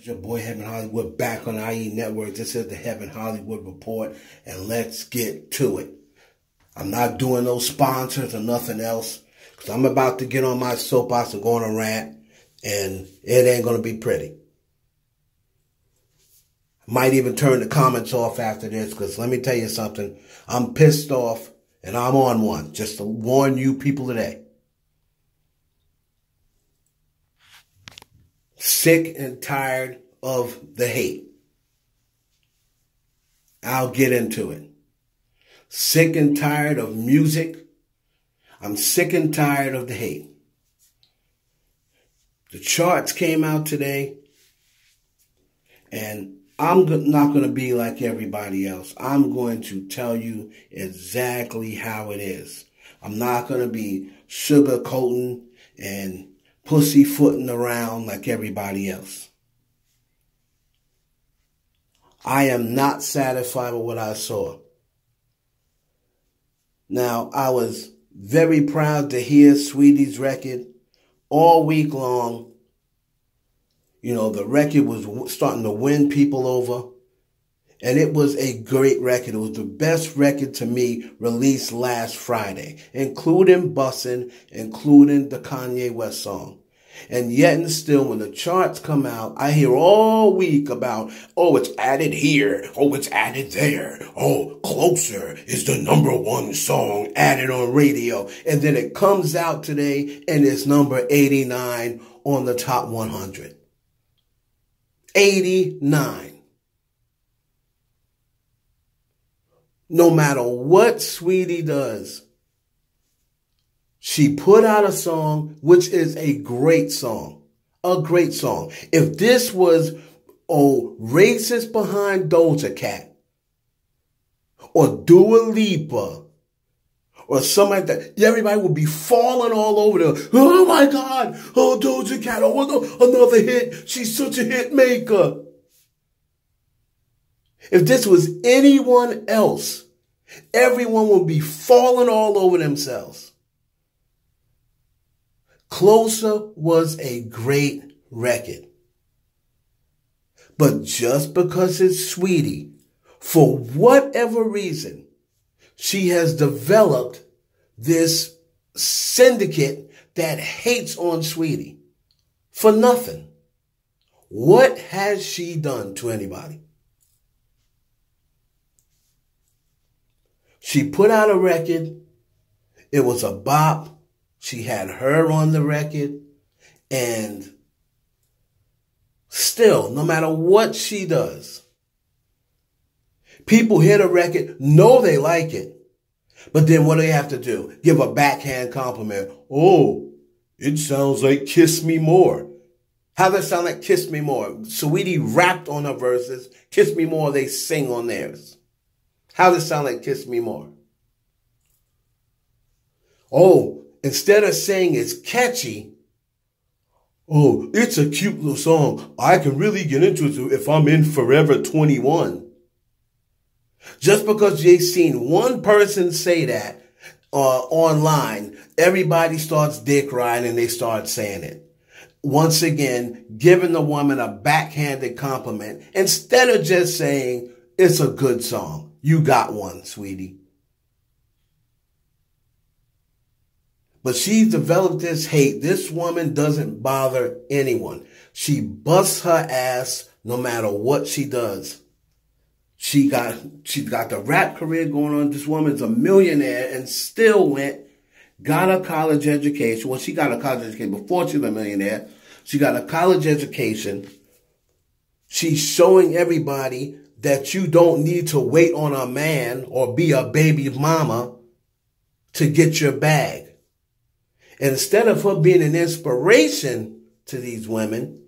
your boy Heaven Hollywood back on the IE Network. This is the Heaven Hollywood Report, and let's get to it. I'm not doing no sponsors or nothing else, because I'm about to get on my soapbox and go on a rant, and it ain't going to be pretty. Might even turn the comments off after this, because let me tell you something. I'm pissed off, and I'm on one, just to warn you people today. Sick and tired of the hate. I'll get into it. Sick and tired of music. I'm sick and tired of the hate. The charts came out today, and I'm not going to be like everybody else. I'm going to tell you exactly how it is. I'm not going to be sugarcoating and pussyfooting around like everybody else. I am not satisfied with what I saw. Now, I was very proud to hear Saweetie's record all week long. You know, the record was starting to win people over. And it was a great record. It was the best record to me released last Friday, including Bussin', including the Kanye West song. And yet and still, when the charts come out, I hear all week about, oh, it's added here. Oh, it's added there. Oh, Closer is the #1 song added on radio. And then it comes out today and it's number 89 on the top 100. 89. No matter what Saweetie does, she put out a song, which is a great song. A great song. If this was, Racist Behind Doja Cat, or Dua Lipa, or something like that, everybody would be falling all over the, oh my God, oh Doja Cat, oh another hit, she's such a hit maker. If this was anyone else, everyone would be falling all over themselves. Closer was a great record. But just because it's Saweetie, for whatever reason, she has developed this syndicate that hates on Saweetie for nothing. What has she done to anybody? She put out a record. It was a bop. She had her on the record. And still, no matter what she does, people hear the record, know they like it. But then what do they have to do? Give a backhand compliment. Oh, it sounds like Kiss Me More. How does it sound like Kiss Me More? Saweetie rapped on her verses. Kiss Me More, they sing on theirs. How does it sound like Kiss Me More? Oh, instead of saying it's catchy, oh, it's a cute little song. I can really get into it if I'm in Forever 21. Just because you've seen one person say that online, everybody starts dick riding and they start saying it. Once again, giving the woman a backhanded compliment instead of just saying it's a good song. You got one, Saweetie. But she's developed this hate. This woman doesn't bother anyone. She busts her ass no matter what she does. She's got the rap career going on. This woman's a millionaire and still got a college education. Well, she got a college education before she was a millionaire. She got a college education. She's showing everybody that you don't need to wait on a man or be a baby mama to get your bag. And instead of her being an inspiration to these women,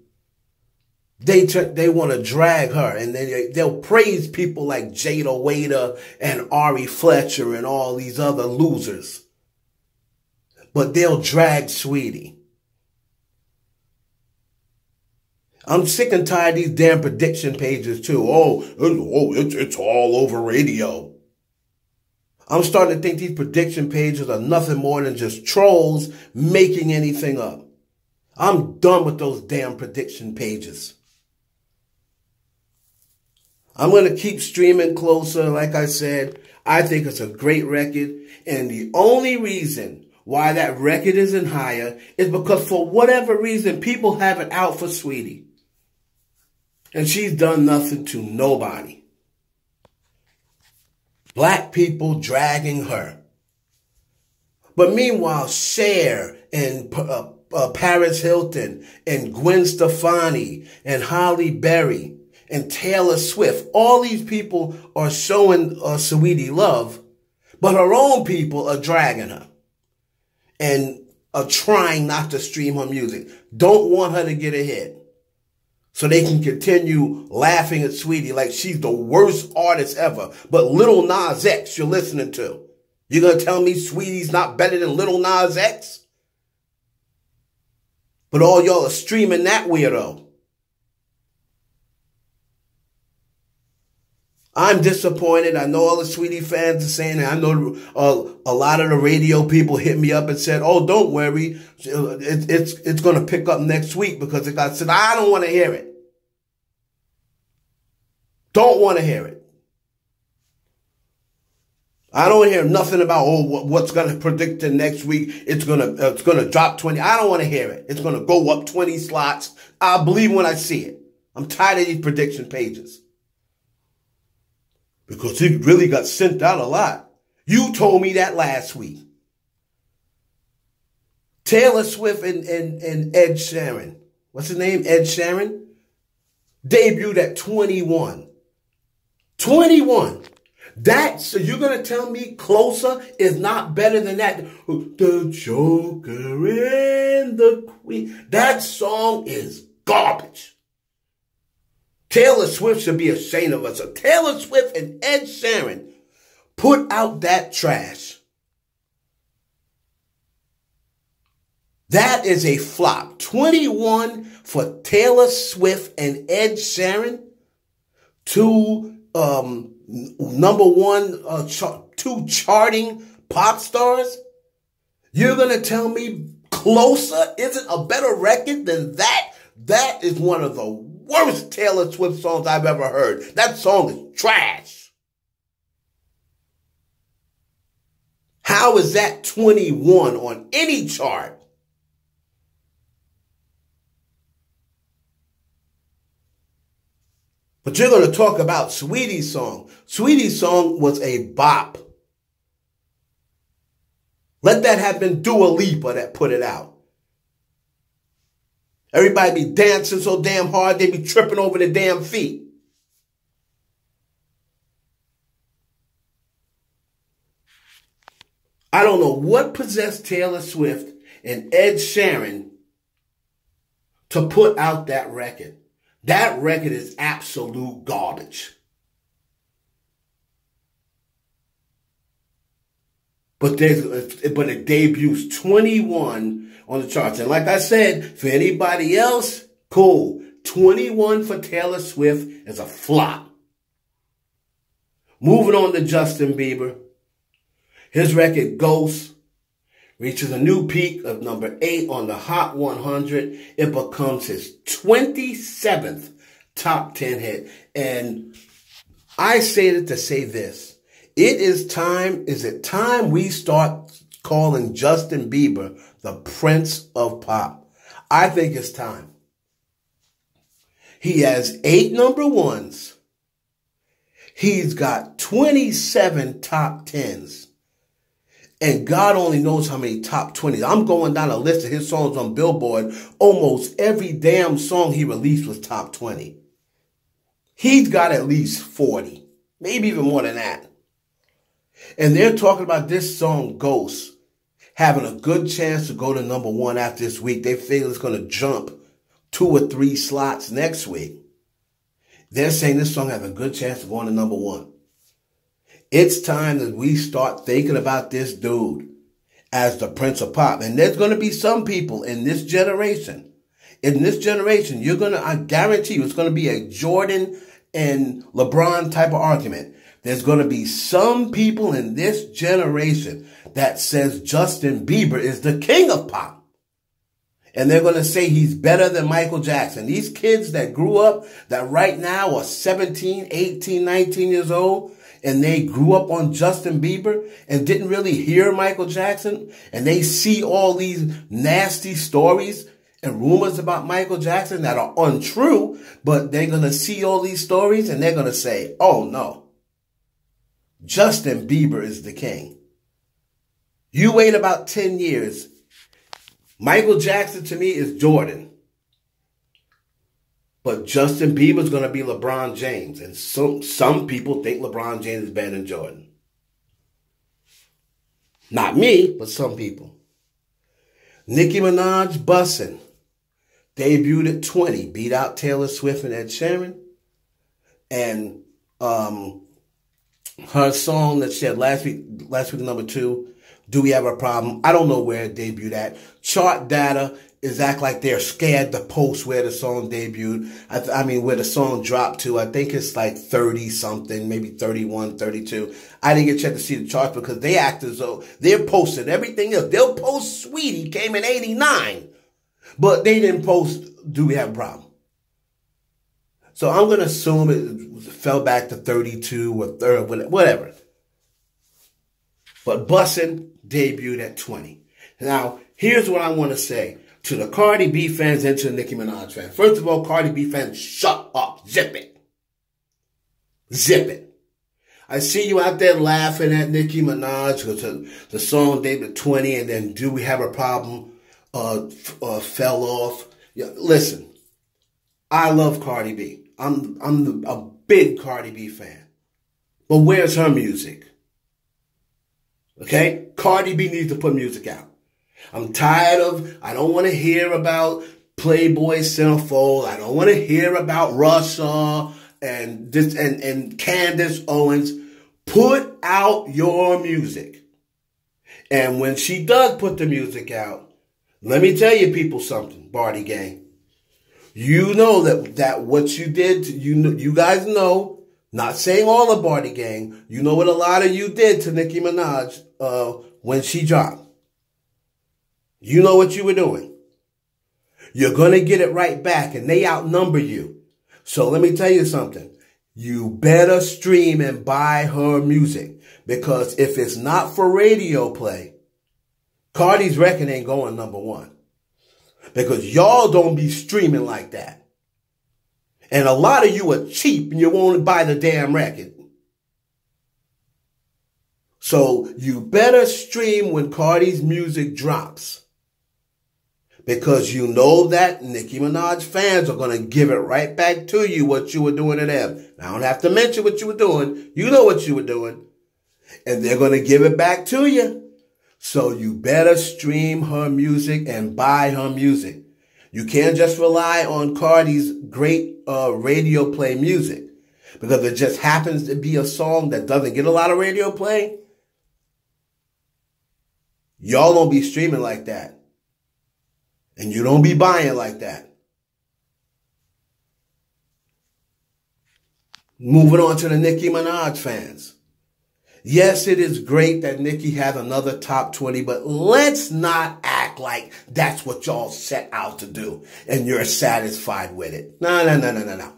they want to drag her, and they'll praise people like Jada Waiter and Ari Fletcher and all these other losers. But they'll drag Saweetie. I'm sick and tired of these damn prediction pages too. It's all over radio. I'm starting to think these prediction pages are nothing more than just trolls making anything up. I'm done with those damn prediction pages. I'm going to keep streaming Closer. Like I said, I think it's a great record. And the only reason why that record isn't higher is because for whatever reason, people have it out for Saweetie. And she's done nothing to nobody. Black people dragging her. But meanwhile, Cher and Paris Hilton and Gwen Stefani and Halle Berry and Taylor Swift, all these people are showing Saweetie love, but her own people are dragging her and are trying not to stream her music. Don't want her to get a hit so they can continue laughing at Saweetie like she's the worst artist ever. But Lil Nas X you're listening to. You're going to tell me Saweetie's not better than Lil Nas X? But all y'all are streaming that weirdo. I'm disappointed. I know all the Saweetie fans are saying that. I know a lot of the radio people hit me up and said, oh, don't worry. It's going to pick up next week because it got said. I don't want to hear it. Don't want to hear it. I don't hear nothing about, oh, what's going to predict the next week. It's going to drop 20. I don't want to hear it. It's going to go up 20 slots. I'll believe when I see it. I'm tired of these prediction pages. Because it really got sent out a lot. You told me that last week. Taylor Swift and Ed Sheeran. What's his name? Ed Sheeran? Debuted at 21. 21. So you're going to tell me Closer is not better than that? The Joker and the Queen. That song is garbage. Taylor Swift should be ashamed of us. So Taylor Swift and Ed Sheeran put out that trash. That is a flop. 21 for Taylor Swift and Ed Sheeran. Two number one, two charting pop stars. You're going to tell me Closer isn't a better record than that? That is one of the worst Taylor Swift songs I've ever heard. That song is trash. How is that 21 on any chart? But you're going to talk about Saweetie's song. Saweetie's song was a bop. Let that have been Dua Lipa that put it out. Everybody be dancing so damn hard, they be tripping over the damn feet. I don't know what possessed Taylor Swift and Ed Sheeran to put out that record. That record is absolute garbage. But it debuts 21 on the charts. And like I said, for anybody else, cool. 21 for Taylor Swift is a flop. Moving on to Justin Bieber. His record, Ghost, reaches a new peak of number 8 on the Hot 100. It becomes his 27th top 10 hit. And I say it to say this. Is it time we start calling Justin Bieber the Prince of Pop? I think it's time. He has 8 number ones. He's got 27 top 10s. And God only knows how many top 20s. I'm going down a list of his songs on Billboard. Almost every damn song he released was top 20. He's got at least 40. Maybe even more than that. And they're talking about this song, Ghost, having a good chance to go to number 1 after this week. They figure it's going to jump 2 or 3 slots next week. They're saying this song has a good chance of going to number 1. It's time that we start thinking about this dude as the Prince of Pop. And there's going to be some people in this generation. I guarantee you, it's going to be a Jordan and LeBron type of argument. There's going to be some people in this generation that says Justin Bieber is the king of pop. And they're going to say he's better than Michael Jackson. These kids that grew up, that right now are 17, 18, 19 years old, and they grew up on Justin Bieber and didn't really hear Michael Jackson, and they see all these nasty stories and rumors about Michael Jackson that are untrue, but they're going to see all these stories and they're going to say, oh no, Justin Bieber is the king. You wait about 10 years. Michael Jackson to me is Jordan. But Justin Bieber is going to be LeBron James. And some people think LeBron James is better than Jordan. Not me, but some people. Nicki Bussin debuted at 20, beat out Taylor Swift and Ed Sheeran. And her song that she had last week number 2, Do We Have a Problem? I don't know where it debuted at. Chart data is act like they're scared to post where the song debuted. I mean, where the song dropped to. I think it's like 30 something, maybe 31, 32. I didn't get a chance to see the charts because they act as though they're posting everything else. They'll post Saweetie came in 89, but they didn't post Do We Have a Problem? So I'm going to assume it fell back to 32 or 30, whatever. But Bussin debuted at 20. Now, here's what I want to say to the Cardi B fans and to the Nicki Minaj fans. First of all, Cardi B fans, shut up. Zip it. Zip it. I see you out there laughing at Nicki Minaj because the song debuted at 20 and then Do We Have a Problem fell off. Yeah, listen, I love Cardi B. I'm a big Cardi B fan. But where's her music? Okay? Cardi B needs to put music out. I'm tired of, I don't want to hear about Playboy Centerfold. I don't want to hear about Russia and this and Candace Owens. Put out your music. And when she does put the music out, let me tell you people something, Barty Gang. You know that what you did, you guys know, not saying all of Barty Gang, you know what a lot of you did to Nicki Minaj when she dropped. You know what you were doing. You're going to get it right back, and they outnumber you. So let me tell you something. You better stream and buy her music, because if it's not for radio play, Cardi's record ain't going #1. Because y'all don't be streaming like that. And a lot of you are cheap and you won't buy the damn record. So you better stream when Cardi's music drops. Because you know that Nicki Minaj fans are going to give it right back to you what you were doing to them. I don't have to mention what you were doing. You know what you were doing. And they're going to give it back to you. So you better stream her music and buy her music. You can't just rely on Cardi's great radio play music. Because it just happens to be a song that doesn't get a lot of radio play. Y'all don't be streaming like that. And you don't be buying like that. Moving on to the Nicki Minaj fans. Yes, it is great that Nicki has another top 20, but let's not act like that's what y'all set out to do and you're satisfied with it. No.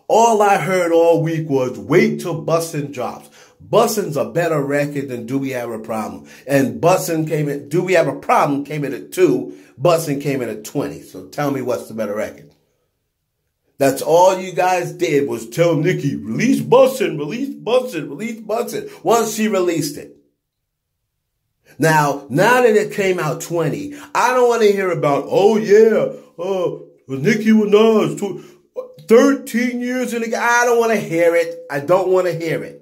All I heard all week was wait till Bussin drops. Bussin's a better record than Do We Have a Problem? And Bussin came in, Do We Have a Problem came in at 2, Bussin came in at 20. So tell me what's the better record. That's all you guys did was tell Nicki, release Bussin, release Bussin, release Bussin. Once she released it. Now that it came out 20, I don't want to hear about, oh yeah, Nicki Minaj, 13 years in the, I don't want to hear it. I don't want to hear it.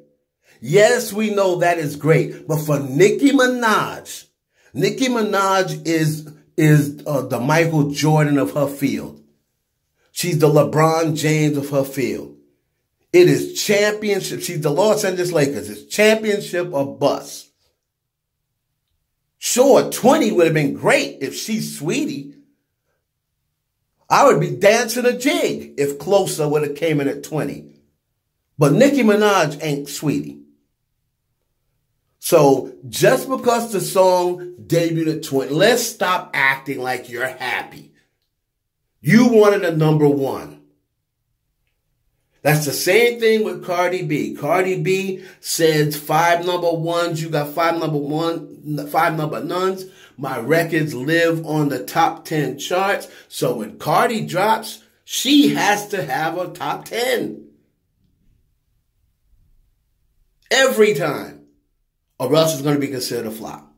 Yes, we know that is great. But for Nicki Minaj is the Michael Jordan of her field. She's the LeBron James of her field. It is championship. She's the Los Angeles Lakers. It's championship or bust. Sure, 20 would have been great if she's Saweetie. I would be dancing a jig if Closer would have came in at 20. But Nicki Minaj ain't Saweetie. So just because the song debuted at 20, let's stop acting like you're happy. You wanted a number one. That's the same thing with Cardi B. Cardi B says 5 number ones. You got 5 number nones. My records live on the top 10 charts. So when Cardi drops, she has to have a top 10. Every time. Or else it's going to be considered a flop.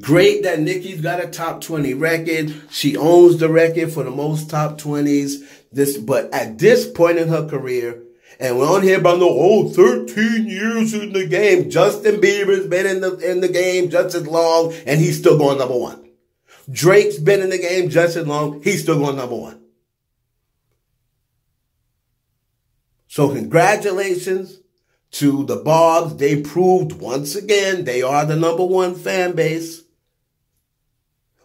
Great that Nicki's got a top 20 record. She owns the record for the most top 20s. But at this point in her career, and we're on here about 13 years in the game. Justin Bieber's been in the game just as long, and he's still going number one. Drake's been in the game just as long, he's still going number one. So congratulations to the Bobs. They proved once again they are the number one fan base.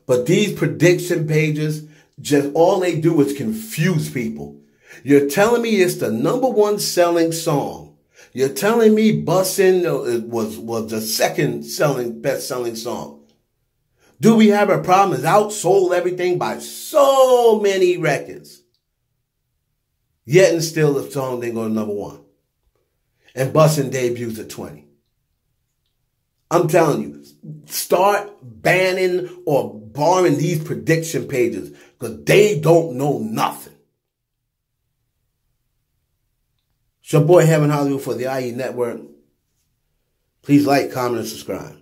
But these prediction pages, just all they do is confuse people. You're telling me it's the number one selling song. You're telling me Bussin' was the second best selling song. Do We Have a Problem? It's outsold everything by so many records. Yet and still the song didn't go to number one. And Bussin' debuts at 20. I'm telling you, start banning or barring these prediction pages because they don't know nothing. It's your boy Heaven Hollywood for the IE Network. Please like, comment, and subscribe.